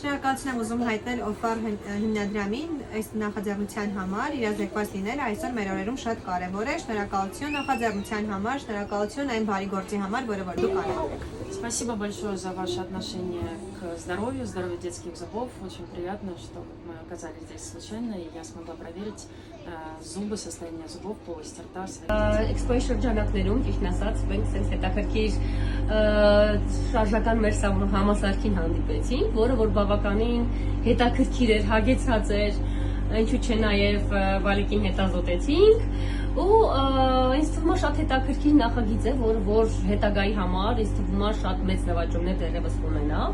Շնորհակալություն եմ ուզում հայտնել OFAR հիմնադրամին այս նախաձեռնության համար, իրազեկված լինելը այսօր մեր օրերում շատ կարևոր է։ Շնորհակալություն նախաձեռնության համար, շնորհակալություն այն բարի գործի համար, որը որ դուք անում եք։ Спасибо большое за ваше отношение к здоровью детских зубов. Очень приятно, что мы оказались здесь случайно, и я смогла проверить зубы, состояние зубов, полость рта. Էքսպոյի շրջանակներում, ճիշտն ասած, մենք sense հետաքրքիր շարժական մեր համասարքին հանդիպեցինք, որը որ բավականին հետաքրքիր էր, հագեցած էր, ինչու՞ չէ նաև Վալիկին հետազոտեցինք ու ինձ թվում է շատ հետաքրքիր նախագիծ է, որ հետագայի համար ինձ թվում է շատ մեծ նվաճումներ դեռևս ունենա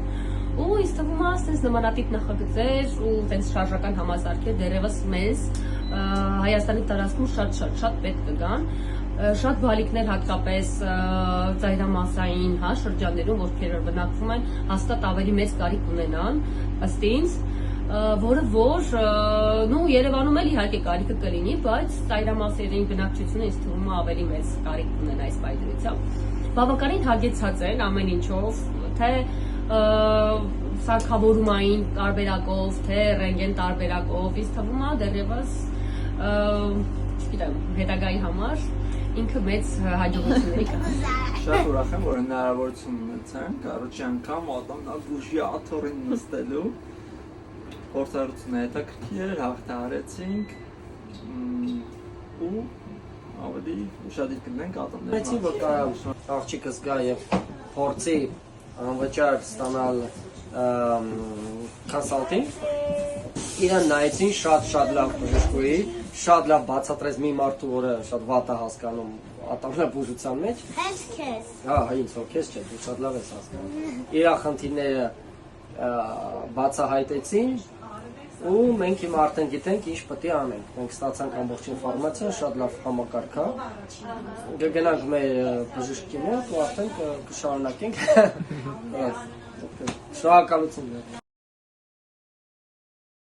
ու ինձ թվում է sense նմանատիպ նախագծեր ու sense շարժական համասարքեր դեռևս մեզ Հայաստանի տարածքում շատ պետք կգան շատ բալիկներ հատկապես ծայրամասային շրջաններում, ովքեր բնակվում են, հաստատ ավելի մեծ կարիք ունենան ըստ ինձ, որը որ Երևանում էլ իհարկե կարիքը կլինի, բայց ծայրամասերին բնակչությունը ինձ թվում է ավելի մեծ կարիք ունենա այս պայծրությամբ։ Բավականին հագեցած են ամեն ինչով, թե սարքավորումային տարբերակով, թե ռենտգեն տարբերակով, ինձ թվում է դեռևս հետագայի համար ինքը մեծ հաջողությունների կա։ Շատ ուրախ եմ, որ հնարավորություն ունեցանք առաջի անգամ ատամնաբուժի աթոռին նստելու փորձառությունը հետաքրքիր էր, հաղթահարեցինք ու ավելի ուշադիր կլինենք ատամների մասին։ Որ կարա աղջիկս գա եւ փորձի անվճար ստանալ consulting, իրան նայեցին շատ լավ բժշկուհի, շատ լավ բացատրեց մի մարդու, որը շատ վատ է հասկանում ատամնաբուժության մեջ։ Հենց քեզ։ Հա, ինձ հո քեզ չէ, դու շատ լավ ես հասկանում։ Իր խնդիրները բացահայտեցին ու մենք հիմա արդեն գիտենք ինչ պետք է անենք։ Մենք ստացանք ամբողջ ինֆորմացիա, շատ լավ համակարգ է։ Կգնանք մեր բժշկի մոտ ու արդեն կշարունակենք։ Շնորհակալություն։